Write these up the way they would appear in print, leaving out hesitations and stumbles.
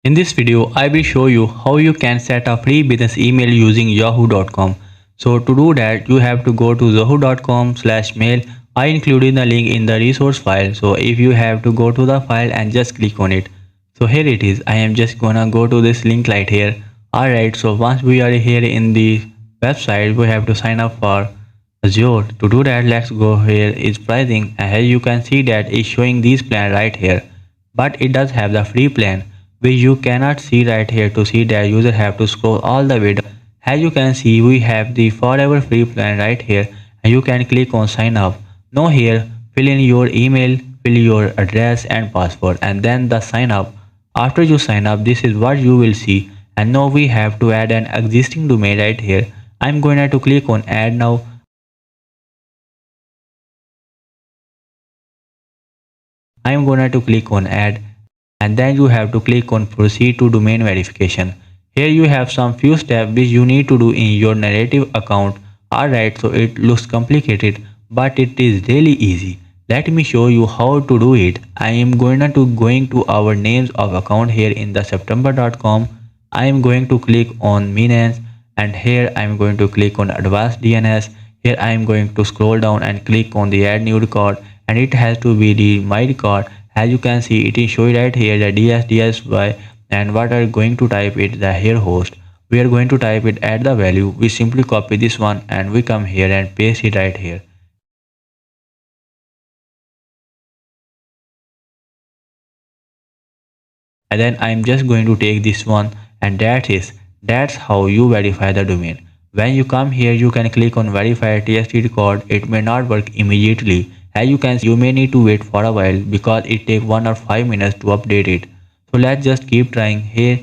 In this video, I will show you how you can set a free business email using yahoo.com. So to do that, you have to go to zoho.com/mail. I included the link in the resource file. So if you have to go to the file and just click on it. So here it is. I am just gonna go to this link right here. Alright, so once we are here in the website, we have to sign up for Azure. To do that, let's go here is pricing, and here you can see that it's showing these plan right here. But it does have the free plan which you cannot see right here. To see that, user have to scroll all the way down. As you can see, we have the forever free plan right here, and you can click on sign up. Now here, fill in your email, fill your address and password, and then the sign up. After you sign up, this is what you will see. And now we have to add an existing domain right here. I'm going to click on add now. I'm going to click on add, and then you have to click on proceed to domain verification. Here you have some few steps which you need to do in your narrative account. Alright, so it looks complicated, but it is really easy. Let me show you how to do it. I am going to our names of account here in the september.com. I am going to click on maintenance, and here I am going to click on advanced DNS. Here I am going to scroll down and click on the add new record, and it has to be the my record. As you can see, it is showing right here the DSDSY, and what are going to type it the here host. We are going to type it at the value. We simply copy this one and we come here and paste it right here. And then I'm just going to take this one, and that's how you verify the domain. When you come here, you can click on verify TXT record. It may not work immediately. As you can see, you may need to wait for a while because it takes 1 or 5 minutes to update it. So let's just keep trying here.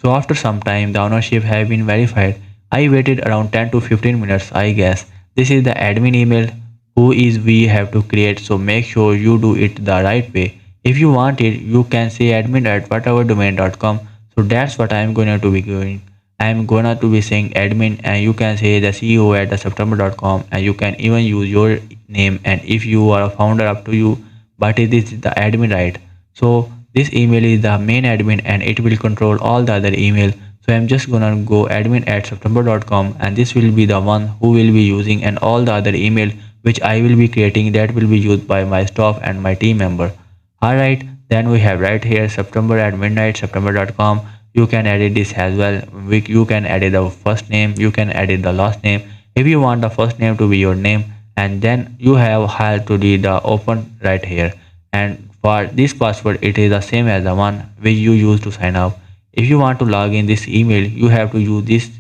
So after some time, the ownership have been verified. I waited around 10 to 15 minutes, I guess. This is the admin email who is we have to create, so make sure you do it the right way. If you want it, you can say admin at whateverdomain.com. So that's what I am going to be doing. I am gonna to be saying admin, and you can say the CEO at the september.com, and you can even use your name, and if you are a founder, up to you, but it is the admin, right? So this email is the main admin and it will control all the other email. So I'm just gonna go admin at september.com, and this will be the one who will be using, and all the other email which I will be creating, that will be used by my staff and my team member. Alright, then we have right here september at midnight september.com. You can edit this as well. You can edit the first name, you can edit the last name. If you want the first name to be your name, and then you have how to do the open right here. And for this password, it is the same as the one which you use to sign up. If you want to log in this email, you have to use this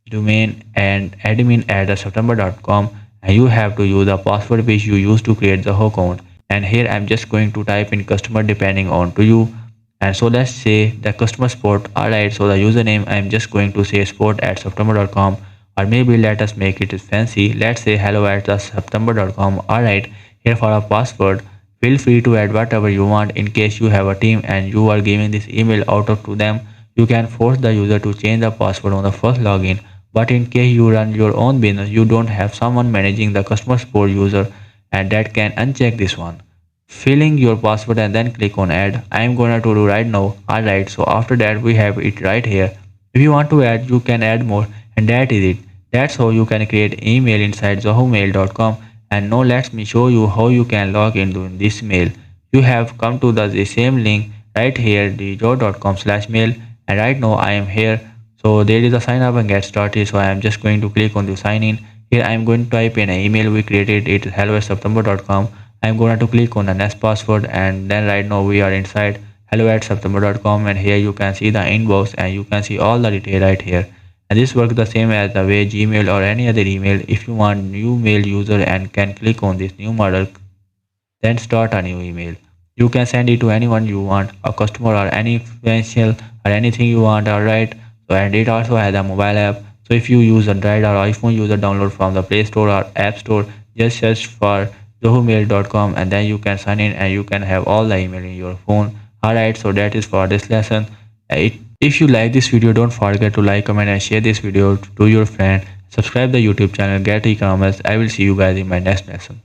domain and admin at the september.com, and you have to use the password which you use to create the whole account. And here I'm just going to type in customer depending on to you. And so let's say the customer support. Alright, so the username I'm just going to say support at september.com, or maybe let us make it fancy. Let's say hello at the september.com. Alright, here for a password, feel free to add whatever you want. In case you have a team and you are giving this email out to them, you can force the user to change the password on the first login. But in case you run your own business, you don't have someone managing the customer support user, and that can uncheck this one, filling your password, and then click on add. I am gonna to do right now. Alright, so after that we have it right here. If you want to add, you can add more, and that is it. That's how you can create email inside zohomail.com. And now let me show you how you can log into this mail. You have come to the same link right here, the zoho.com/mail, and right now I am here. So there is a sign up and get started. So I am just going to click on the sign in. Here I am going to type in an email we created. It is hello@september.com. I'm going to click on the next password, and then right now we are inside hello@september.com, and here you can see the inbox and you can see all the detail right here. And this works the same as the way Gmail or any other email. If you want new mail user and can click on this new model, then start a new email. You can send it to anyone you want, a customer or any potential or anything you want. Alright, so and it also has a mobile app. So if you use Android or iPhone user, download from the Play Store or App Store, just search for zohomail.com, and then you can sign in and you can have all the email in your phone. Alright, so that is for this lesson. If you like this video, don't forget to like, comment and share this video to your friend. Subscribe the YouTube channel, Get E-commerce. I will see you guys in my next lesson.